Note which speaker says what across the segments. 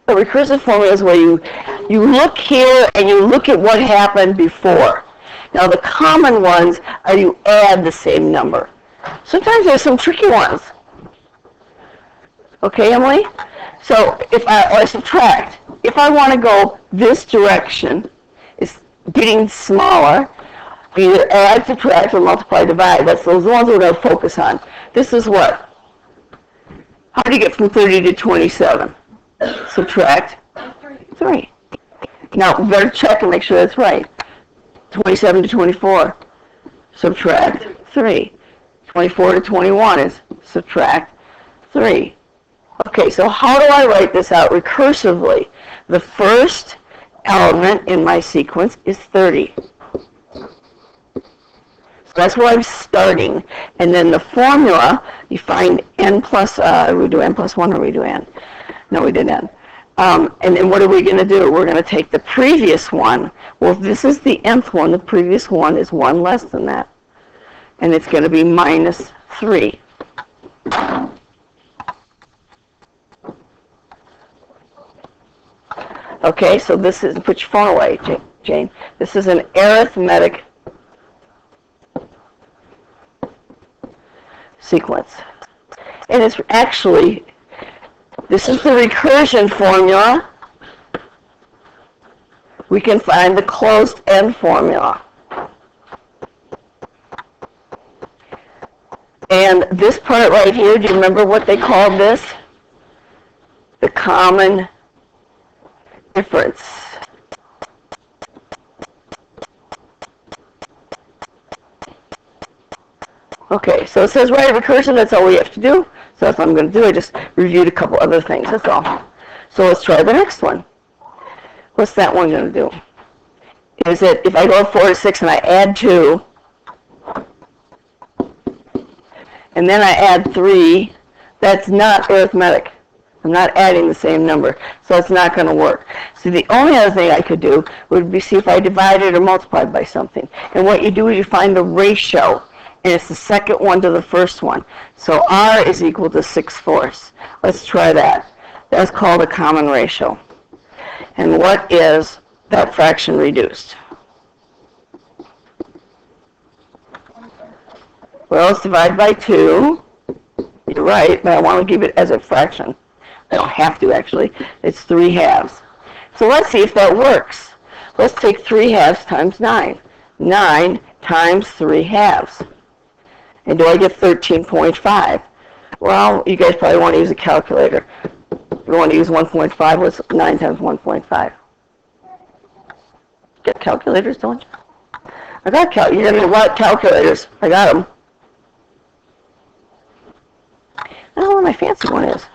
Speaker 1: A recursive formula is where you look here and you look at what happened before. Now the common ones are you add the same number. Sometimes there's some tricky ones. Okay, Emily? So if I subtract, if I want to go this direction, it's getting smaller. Either add, subtract, or multiply, divide. That's those ones we're going to focus on. This is what? How do you get from 30 to 27? Subtract 3. Now, we better check and make sure that's right. 27 to 24. Subtract 3. 24 to 21 is subtract 3. Okay, so how do I write this out recursively? The first element in my sequence is 30. So that's where I'm starting. And then the formula, you find n plus, we do n plus 1 or we do n? No, we did n. And then what are we going to do? We're going to take the previous one. Well, if this is the nth one, the previous one is 1 less than that. And it's going to be minus 3. Okay, so this is, put your phone away, Jane. This is an arithmetic sequence. And it's actually, this is the recursion formula. We can find the closed end formula. And this part right here, do you remember what they called this? The common difference. Okay, so it says write a recursion, that's all we have to do. So that's what I'm going to do. I just reviewed a couple other things, that's all. So let's try the next one. What's that one going to do? Is it, if I go 4 to 6 and I add 2, and then I add 3, that's not arithmetic. I'm not adding the same number, so it's not going to work. So the only other thing I could do would be see if I divided or multiplied by something. And what you do is you find the ratio, and it's the second one to the first one. So R is equal to 6/4. Let's try that. That's called a common ratio. And what is that fraction reduced? Well, it's divided by 2. You're right, but I want to keep it as a fraction. I don't have to, actually. It's 3/2. So let's see if that works. Let's take 3/2 times 9. 9 times 3/2. And do I get 13.5? Well, you guys probably want to use a calculator. You want to use 1.5. What's 9 times 1.5? Get calculators, don't you? I got calculators. You're going to need a lot of calculators. I got them. I don't know where my fancy one is.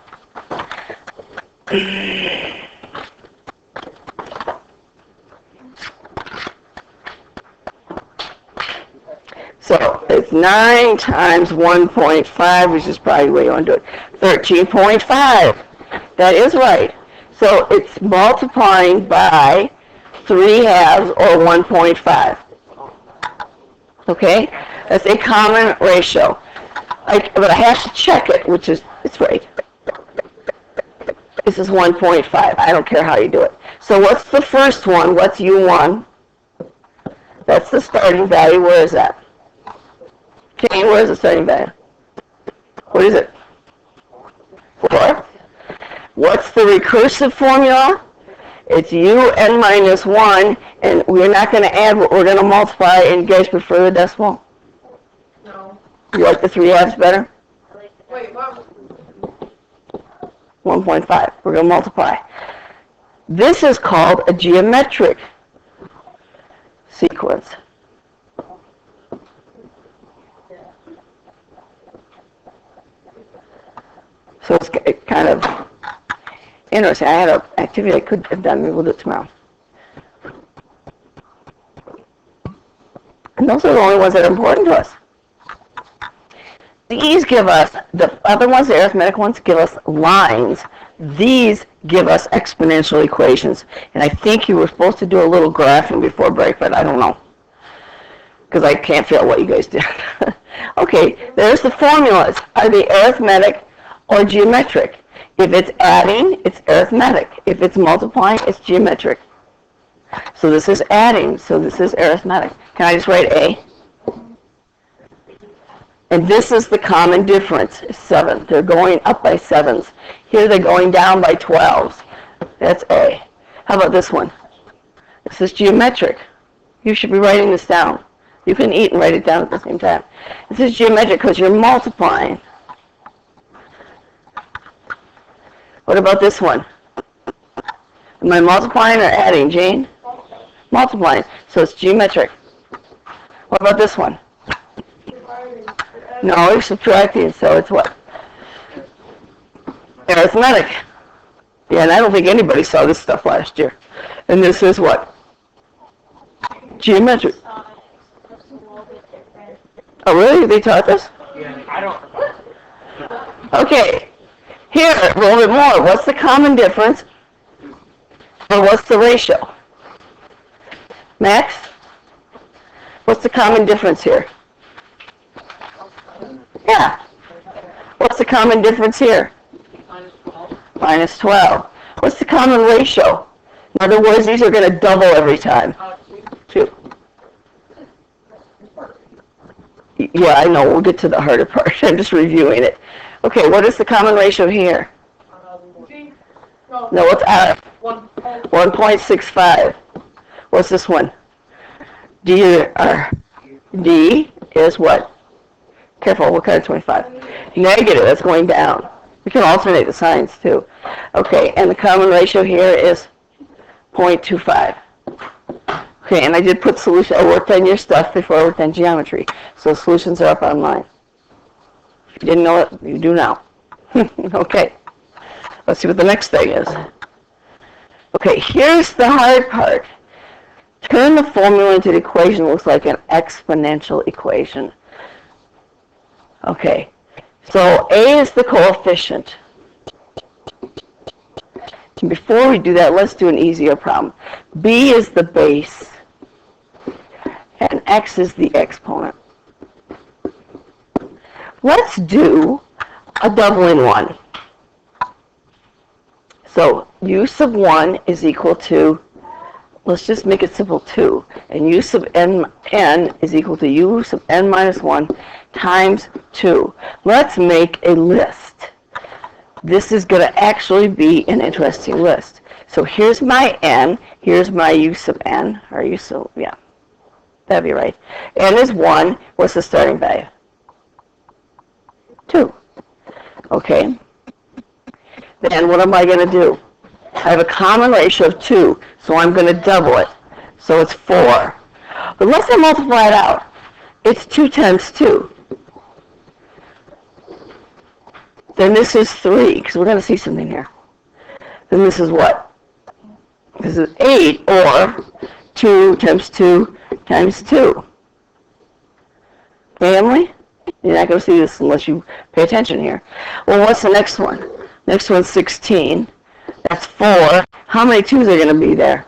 Speaker 1: So it's 9 times 1.5, which is probably the way you want to do it. 13.5. That is right. So it's multiplying by 3/2 or 1.5. Okay? That's a common ratio. But I have to check it, which is, it's right. This is 1.5. I don't care how you do it. So what's the first one? What's U1? That's the starting value. Where is that? Jane, where is the starting value? What is it? 4. What's the recursive formula? It's UN minus 1, and we're not going to add, we're going to multiply, and you guys prefer the decimal?
Speaker 2: No.
Speaker 1: You like the 3/2 better?
Speaker 2: Wait, what?
Speaker 1: 1.5. We're going to multiply. This is called a geometric sequence. So it's kind of interesting. I had an activity I could have done. Maybe we'll do it tomorrow. And those are the only ones that are important to us. These give us, the other ones, the arithmetic ones, give us lines. These give us exponential equations. And I think you were supposed to do a little graphing before break, but I don't know. Because I can't figure out what you guys did. Okay, there's the formulas. Are they arithmetic or geometric? If it's adding, it's arithmetic. If it's multiplying, it's geometric. So this is adding, so this is arithmetic. Can I just write A? And this is the common difference, 7. They're going up by 7s. Here they're going down by 12s. That's A. How about this one? This is geometric. You should be writing this down. You can eat and write it down at the same time. This is geometric because you're multiplying. What about this one? Am I multiplying or adding, Jane? Multiplying. So it's geometric. What about this one? No, you're subtracting, so it's what? Arithmetic. Yeah, and I don't think anybody saw this stuff last year. And this is what? Geometric. Oh, really? They taught this?
Speaker 3: Yeah, I don't.
Speaker 1: Okay. Here, a little bit more. What's the common difference? Or what's the ratio? Max? What's the common difference here? Yeah. What's the common difference here? Minus 12. What's the common ratio? In other words, these are going to double every time. 2. Yeah, I know. We'll get to the harder part. I'm just reviewing it. Okay, what is the common ratio here? No, what's R? 1.65. What's this one? D is what? Careful, what kind of 25? Negative, that's going down. We can alternate the signs too. Okay, and the common ratio here is 0.25. Okay, and I did put solution. I worked on your stuff before I worked on geometry. So solutions are up online. If you didn't know it, you do now. Okay, let's see what the next thing is. Okay, here's the hard part. Turn the formula into an equation that looks like an exponential equation. Okay, so A is the coefficient. And before we do that, let's do an easier problem. B is the base, and X is the exponent. Let's do a doubling one. So u sub 1 is equal to, let's just make it simple, 2. And u sub n is equal to u sub n minus 1 times 2. Let's make a list. This is going to actually be an interesting list. So here's my n, here's my u sub n, or u sub, yeah, that'd be right. N is 1, what's the starting value? 2. Okay. Then what am I going to do? I have a common ratio of 2, so I'm going to double it. So it's 4. But let's say multiply it out. It's 2 times 2. Then this is 3, because we're going to see something here. Then this is what? This is 8, or 2 times 2 times 2. Family? You're not going to see this unless you pay attention here. Well, what's the next one? Next one's 16. That's 4. How many 2's are going to be there?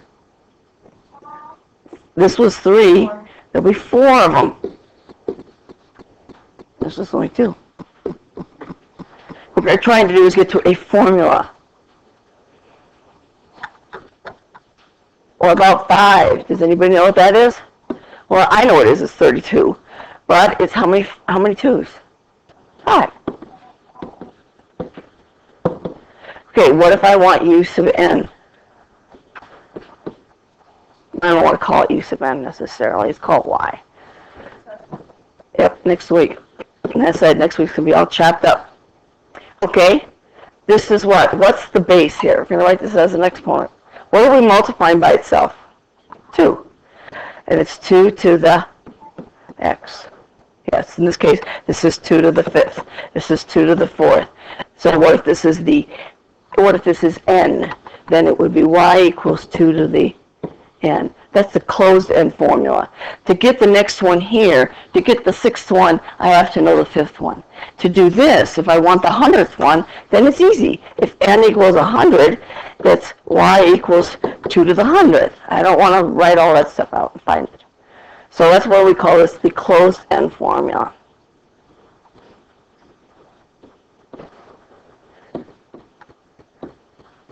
Speaker 1: This was 3. There'll be 4 of them. There's just only 2. What we're trying to do is get to a formula. Or about 5. Does anybody know what that is? Well, I know what it is. It's 32. But it's how many 2's? 5. Okay, what if I want u sub n? I don't want to call it u sub n necessarily. It's called y. Yep, next week. And I said next week's going to be all chopped up. Okay, this is what? What's the base here? We're going to write this as an exponent. What are we multiplying by itself? 2. And it's 2 to the x. Yes, in this case, this is 2 to the 5th. This is 2 to the 4th. So what if this is n? Then it would be y equals 2 to the n. That's the closed end formula. To get the next one here, to get the 6th one, I have to know the 5th one. To do this, if I want the 100th one, then it's easy. If n equals 100, that's y equals 2 to the 100th. I don't want to write all that stuff out and find it. So that's why we call this the closed end formula.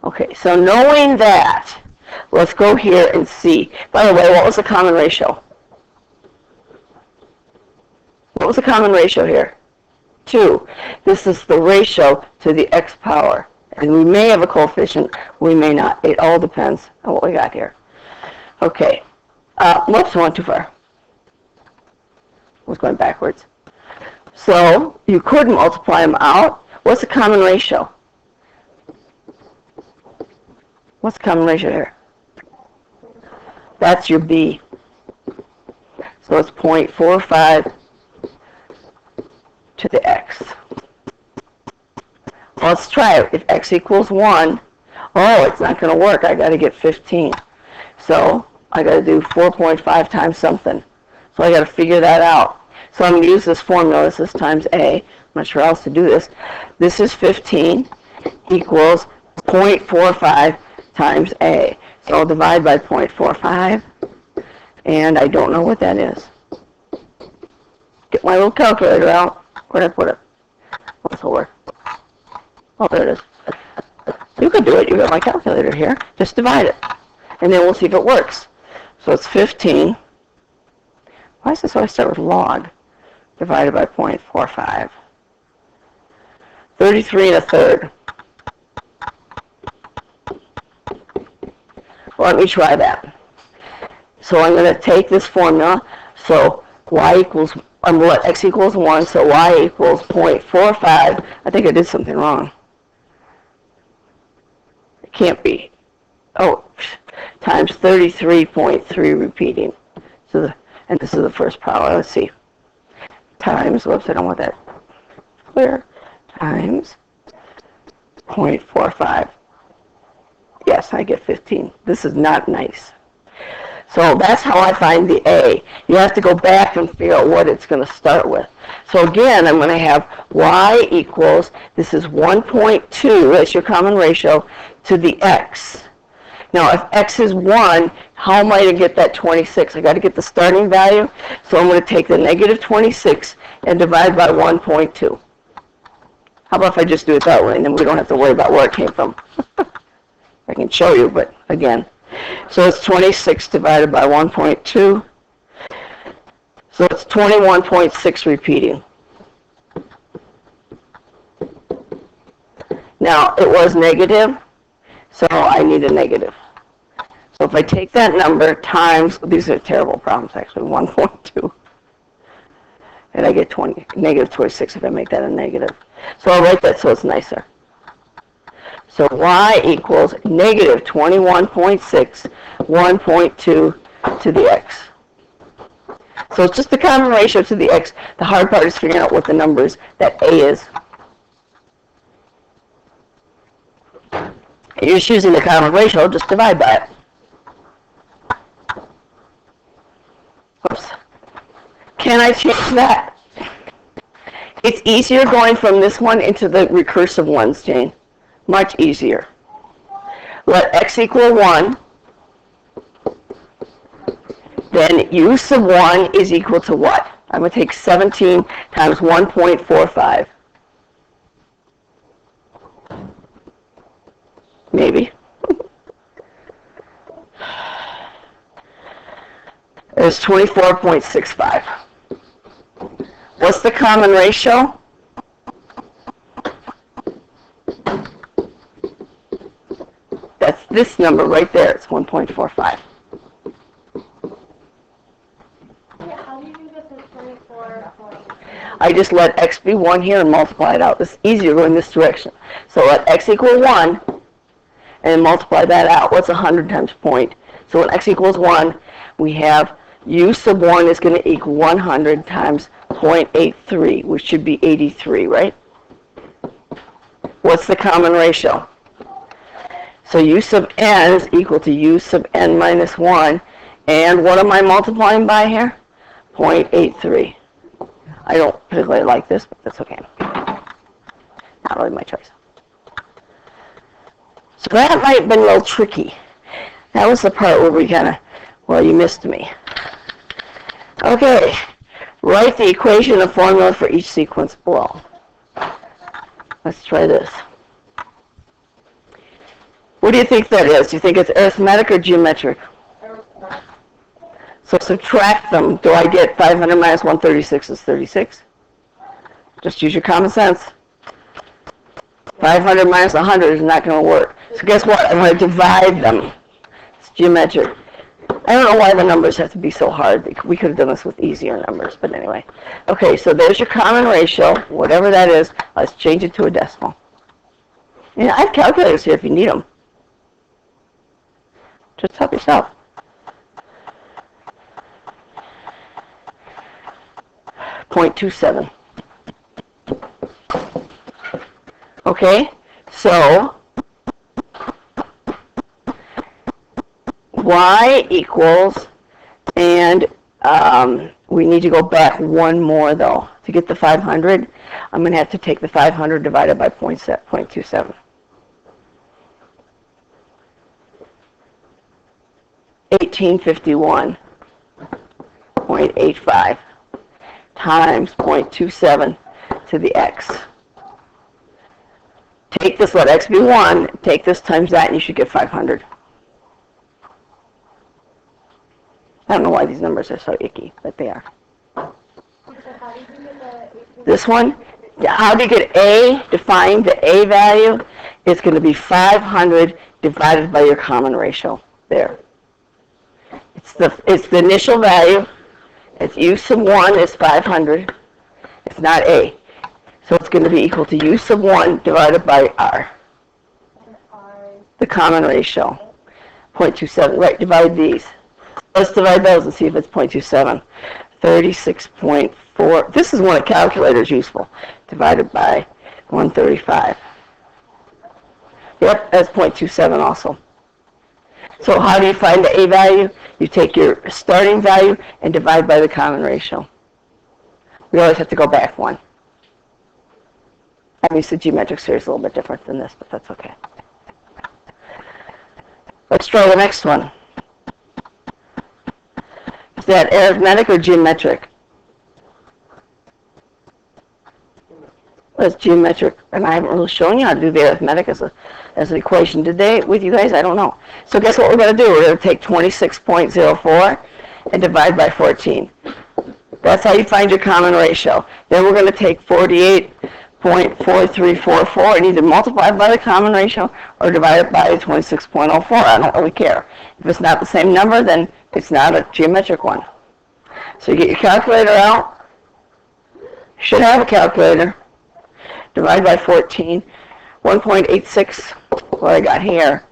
Speaker 1: Okay, so knowing that, let's go here and see. By the way, what was the common ratio? What was the common ratio here? 2. This is the ratio to the x power. And we may have a coefficient, we may not. It all depends on what we got here. Okay. Whoops, I went too far. I was going backwards. So you could multiply them out. What's the common ratio? What's the common ratio here? That's your b. So it's 0.45 to the x. Let's try it. If x equals 1, oh, it's not going to work. I got to get 15. So I got to do 4.5 times something. So I got to figure that out. So I'm going to use this formula. This is times a. I'm not sure how else to do this. This is 15 equals 0.45 times a. So I'll divide by 0.45. And I don't know what that is. Get my little calculator out. Where did I put it? This will work. Oh, there it is. You can do it. You got my calculator here. Just divide it. And then we'll see if it works. So it's 15. Why is this always start with log? Divided by 0.45. 33 1/3. Let me try that. So I'm going to take this formula. So y equals, I'm going to let x equals 1, so y equals 0.45. I think I did something wrong. It can't be. Oh, times 33.3 repeating. So and this is the first power. Let's see. Times, whoops, I don't want that clear. Times 0.45. Yes, I get 15. This is not nice. So that's how I find the A. You have to go back and figure out what it's going to start with. So again, I'm going to have y equals, this is 1.2, that's your common ratio, to the x. Now, if x is 1, how am I going to get that 26? I got to get the starting value, so I'm going to take the negative 26 and divide by 1.2. How about if I just do it that way, and then we don't have to worry about where it came from? I can show you, but again. So it's 26 divided by 1.2. So it's 21.6 repeating. Now, it was negative, so I need a negative. So if I take that number times, these are terrible problems actually, 1.2, and I get negative 26 if I make that a negative. So I'll write that so it's nicer. So y equals negative 21.6, 1.2 to the x. So it's just the common ratio to the x. The hard part is figuring out what the numbers that a is. You're just using the common ratio, just divide by it. Oops. Can I change that? It's easier going from this one into the recursive ones, Jane. Much easier. Let x equal 1. Then u sub 1 is equal to what? I'm going to take 17 times 1.45. Maybe. It's 24.65. What's the common ratio? That's this number right there. It's 1.45.
Speaker 2: How do you do this with 24?
Speaker 1: I just let x be 1 here and multiply it out. It's easier going this direction. So let x equal 1 and multiply that out. What's 100 times point? So when x equals 1, we have u sub 1 is going to equal 100 times 0.83, which should be 83, right? What's the common ratio? So u sub n is equal to u sub n minus 1. And what am I multiplying by here? 0.83. I don't particularly like this, but that's okay. Not really my choice. So that might have been a little tricky. That was the part where we kind of, well, you missed me. Okay, write the equation and formula for each sequence below. Let's try this. What do you think that is? Do you think it's arithmetic or geometric? So subtract them. Do I get 500 minus 136 is 36? Just use your common sense. 500 minus 100 is not going to work. So guess what? I'm going to divide them. It's geometric. I don't know why the numbers have to be so hard. We could have done this with easier numbers, but anyway. Okay, so there's your common ratio, whatever that is. Let's change it to a decimal. I have calculators here if you need them. Just help yourself. .27. Okay, so y equals, and we need to go back one more though. To get the 500, I'm going to have to take the 500 divided by 0.27. 1851.85 times 0.27 to the x. Take this, let x be 1, take this times that, and you should get 500. I don't know why these numbers are so icky, but they are. This one, how do you get a, define the a value? It's going to be 500 divided by your common ratio. There. It's the initial value. It's u sub 1 is 500. It's not a. So it's going to be equal to u sub 1 divided by r. The common ratio. 0.27. Right, divide these. Let's divide those and see if it's 0.27. 36.4. This is when a calculator is useful. Divided by 135. Yep, that's 0.27 also. So how do you find the a value? You take your starting value and divide by the common ratio. We always have to go back one. Obviously, geometric series is a little bit different than this, but that's okay. Let's try the next one. Is that arithmetic or geometric? That's geometric, and I haven't really shown you how to do the arithmetic as an equation. Did they with you guys? I don't know. So guess what we're going to do? We're going to take 26.04 and divide by 14. That's how you find your common ratio. Then we're going to take 48.4344 and either multiply by the common ratio or divide it by 26.04. I don't really care. If it's not the same number, then it's not a geometric one. So you get your calculator out. You should have a calculator. Divide by 14. 1.86, what I got here.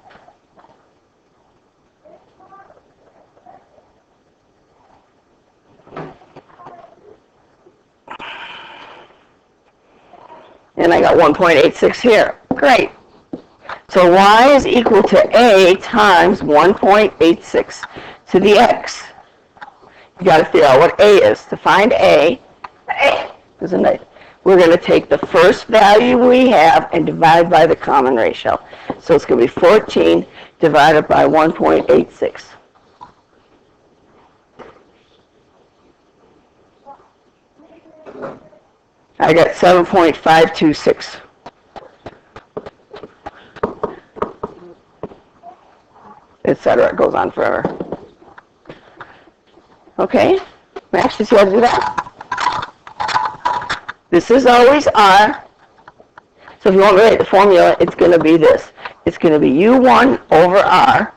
Speaker 1: And I got 1.86 here. Great. So y is equal to a times 1.86 to the x. You got to figure out what a is. To find a, isn't it? We're going to take the first value we have and divide by the common ratio. So it's going to be 14 divided by 1.86. I got 7.526. Etc. It goes on forever. Okay? Max, you see how to do that? This is always r. So if you want to write the formula, it's going to be this. It's going to be u1 over r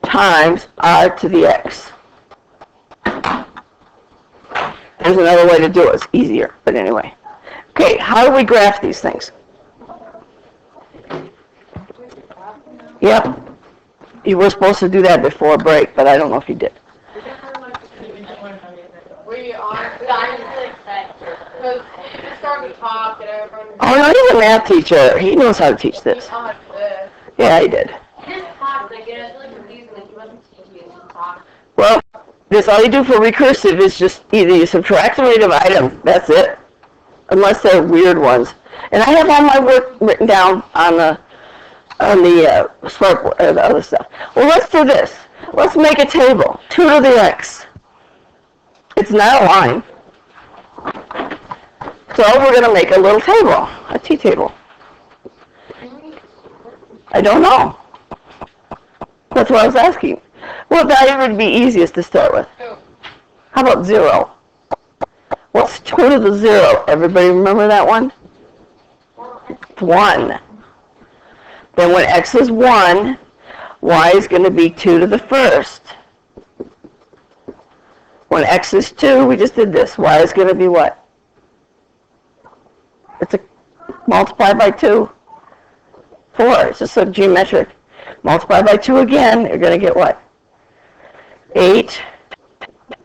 Speaker 1: times r to the x. There's another way to do it. It's easier, but anyway. Okay, how do we graph these things? Yep. You were supposed to do that before break, but I don't know if you did.
Speaker 2: We are, but I'm just really excited. Because you just start to talk and everyone...
Speaker 1: Oh, no, he's a math teacher. He knows how to teach this. Yeah, he did.
Speaker 2: He just talked, like, it was really confusing, like, he wasn't teaching you, he just talked.
Speaker 1: Well, this all you do for recursive is just either you subtract or you divide them. That's it. Unless they're weird ones. And I have all my work written down on the smartboard, the other stuff. Well, let's do this. Let's make a table. 2 to the x. It's not a line. So we're going to make a little table, a t-table. I don't know. That's what I was asking. What value would be easiest to start with?
Speaker 2: 2.
Speaker 1: How about 0? What's 2 to the 0? Everybody remember that one? It's 1. Then when x is 1, y is going to be 2 to the first. When x is 2, we just did this. Y is going to be what? It's a multiply by 2. 4. It's just a geometric. Multiply by 2 again, you're going to get what? 8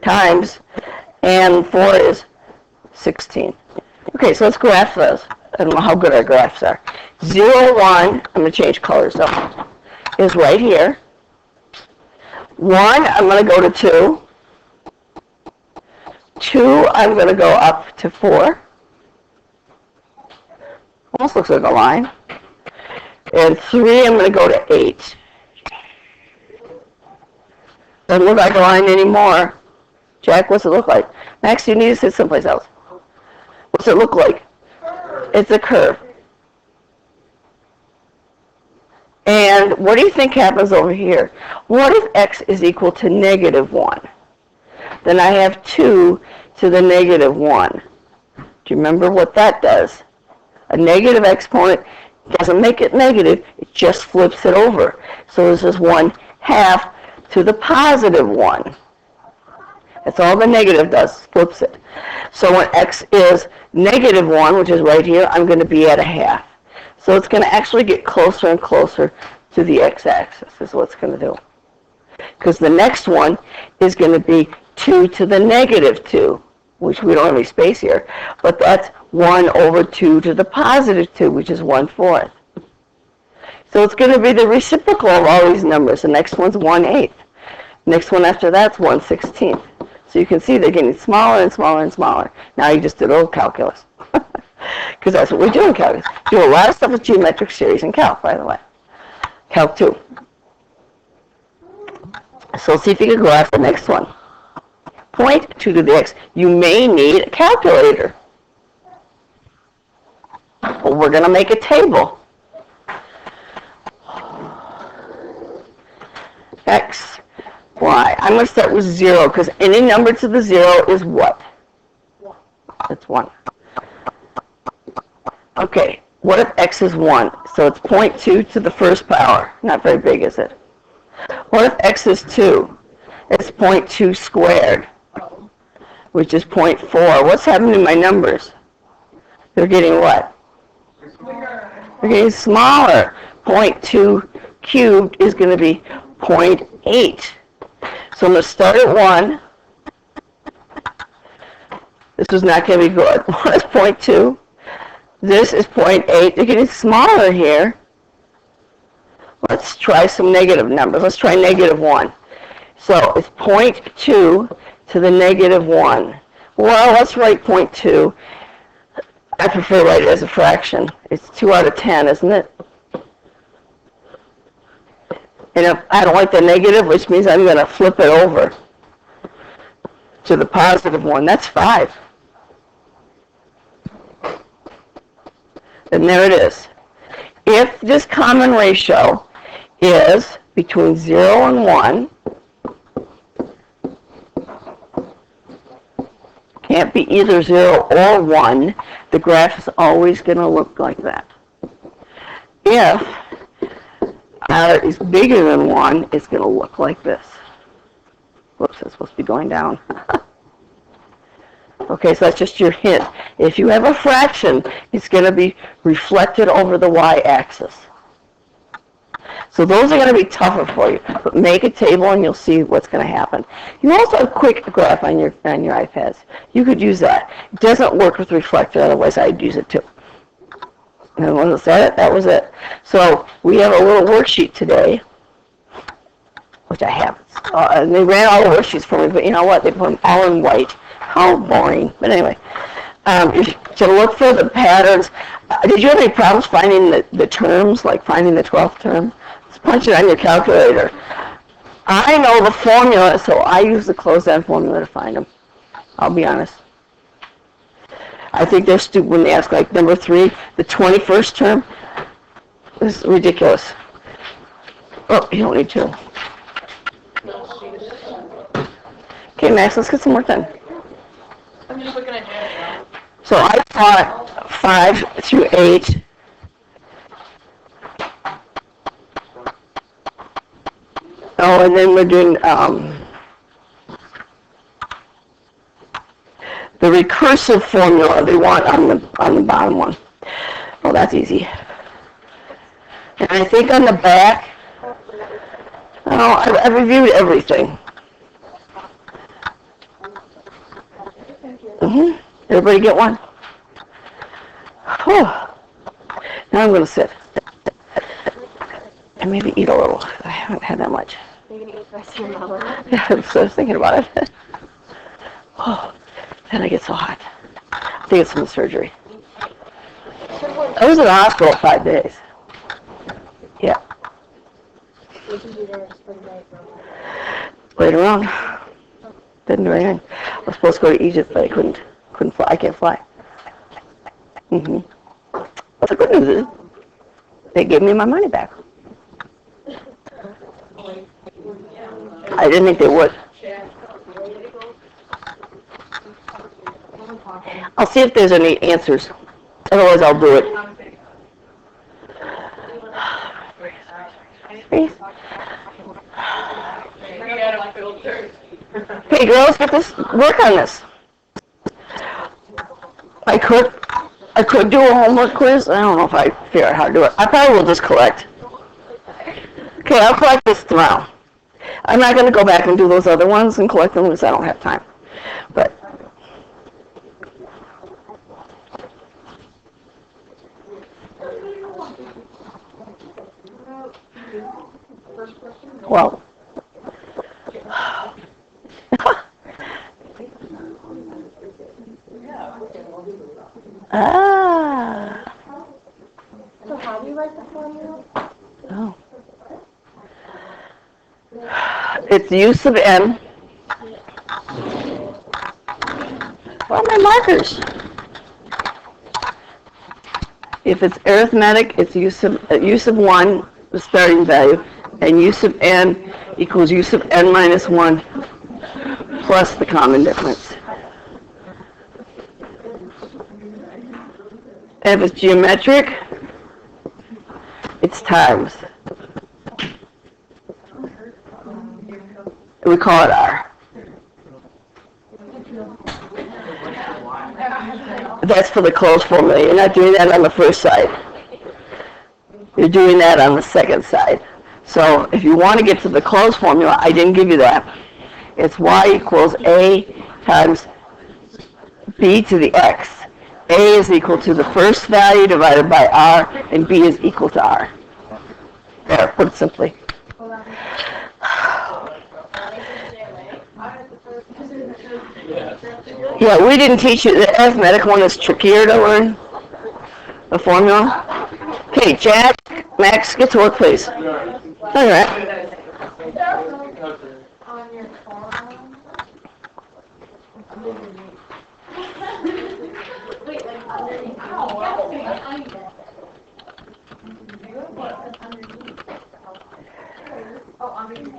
Speaker 1: times, and 4 is 16. Okay, so let's graph those. I don't know how good our graphs are. 0, 1, I'm going to change colors though, is right here. 1, I'm going to go to 2. 2, I'm going to go up to 4. Almost looks like a line. And 3, I'm going to go to 8. Doesn't look like a line anymore. Jack, what's it look like? Max, you need to sit someplace else. What's it look like? It's a curve. And what do you think happens over here? What if x is equal to -1? Then I have 2 to the -1. Do you remember what that does? A negative exponent doesn't make it negative, it just flips it over. So this is 1/2 to the +1. That's all the negative does, flips it. So when x is -1, which is right here, I'm going to be at 1/2. So it's going to actually get closer and closer to the x-axis, is what it's going to do. Because the next one is going to be 2 to the -2, which we don't have any space here, but that's 1 over 2 to the +2, which is 1/4. So it's going to be the reciprocal of all these numbers. The next one's 1/8. Next one after that's 1/16. So you can see they're getting smaller and smaller and smaller. Now you just did a little calculus. Because that's what we do in calculus. We do a lot of stuff with geometric series in calc, by the way. Calc 2. So let's see if you can graph the next one. Point 2 to the x. You may need a calculator. Well, we're going to make a table. X, y. I'm going to start with 0 because any number to the 0 is what? It's 1. Okay, what if x is 1? So it's 0.2 to the first power. Not very big, is it? What if x is 2? It's 0.2 squared, which is 0.4. What's happening to my numbers? They're getting what? They're getting smaller. 0.2 cubed is going to be 0.8. So I'm going to start at 1. This is not going to be good. 1 is 0.2. This is 0.8. They're getting smaller here. Let's try some negative numbers. Let's try -1. So it's 0.2 to the -1. Well, let's write 0.2. I prefer to write it as a fraction. It's 2 out of 10, isn't it? And if I don't like the negative, which means I'm going to flip it over to the +1. That's 5. And there it is. If this common ratio is between 0 and 1, can't be either 0 or 1, the graph is always going to look like that. If r is bigger than 1, it's going to look like this. Whoops, it's supposed to be going down. Okay, so that's just your hint. If you have a fraction, it's going to be reflected over the y-axis. So those are going to be tougher for you. But make a table and you'll see what's going to happen. You also have a quick graph on your iPads. You could use that. It doesn't work with reflector, otherwise I'd use it too. And was that it? That was it. So we have a little worksheet today, which I have. And they ran all the worksheets for me, but you know what? They put them all in white. How boring. But anyway, to look for the patterns. Did you have any problems finding the terms, like finding the 12th term? Just punch it on your calculator. I know the formula, so I use the closed-end formula to find them. I'll be honest. I think they're stupid when they ask, like, number 3, the 21st term. This is ridiculous. Oh, you don't need to. Okay, Max, let's get some work done.
Speaker 2: I'm just looking at Janet.
Speaker 1: So I thought 5 through 8. Oh, and then we're doing the recursive formula they want on the bottom one. Oh, that's easy. And I think on the back, oh, I reviewed everything. Everybody get one? Whew. Now I'm going to sit and maybe eat a little. I haven't had that much.
Speaker 2: You're going to eat the rest of your melon?
Speaker 1: Yeah, I was thinking about it. Oh, then I get so hot. I think it's from the surgery. I was in the hospital 5 days. Yeah.
Speaker 2: What did you do there for the night?
Speaker 1: Laid around. Didn't do anything. I was supposed to go to Egypt, but I couldn't fly. I can't fly. But the good news is, they gave me my money back. I didn't think they would. I'll see if there's any answers. Otherwise, I'll do it. Hey, girls, get this. Work on this. I could do a homework quiz. I don't know if I figure out how to do it. I probably will just collect. Okay, I'll collect this tomorrow. I'm not going to go back and do those other ones and collect them because I don't have time. But well,
Speaker 2: So how do you write the formula?
Speaker 1: Oh. It's use of n. Where are my markers? If it's arithmetic, it's use of 1, the starting value, and use of n equals use of n minus 1 plus the common difference. And if it's geometric, it's times. We call it R. That's for the closed formula. You're not doing that on the first side. You're doing that on the second side. So if you want to get to the closed formula, I didn't give you that. It's y equals a times b to the x. A is equal to the first value divided by r, and b is equal to r. There, put it simply. Yeah, we didn't teach you. The arithmetic one is trickier to learn. The formula. Okay, Jack, Max, get to work, please. All right.
Speaker 2: On your form. Wait, like underneath. Oh, underneath.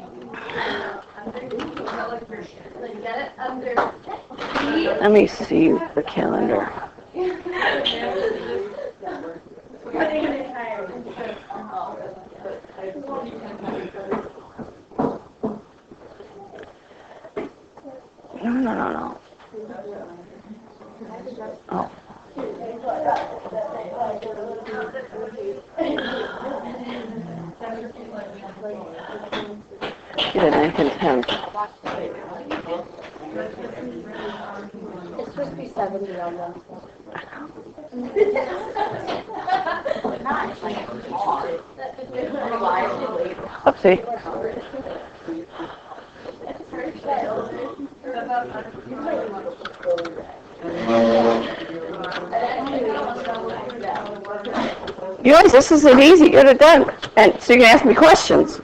Speaker 2: Like get it under.
Speaker 1: Let me see the calendar. No. Oh. Get a 9th and 10th.
Speaker 2: It's supposed to be 70 on them.
Speaker 1: Oopsie. You guys, this isn't easy. Get it done. And so you can ask me questions.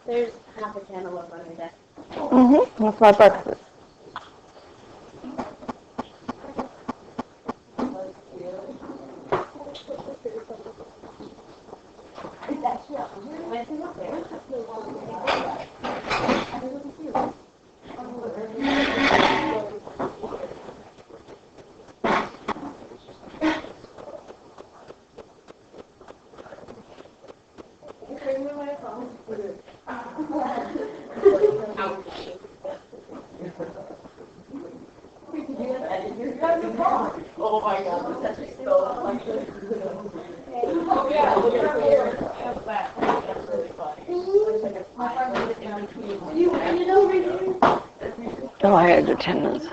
Speaker 2: There's half a cantaloupe on your desk.
Speaker 1: That's my breakfast.
Speaker 3: Oh my god, that's so funny.
Speaker 2: Oh yeah,
Speaker 3: That's really funny.
Speaker 1: Oh, I had attendance.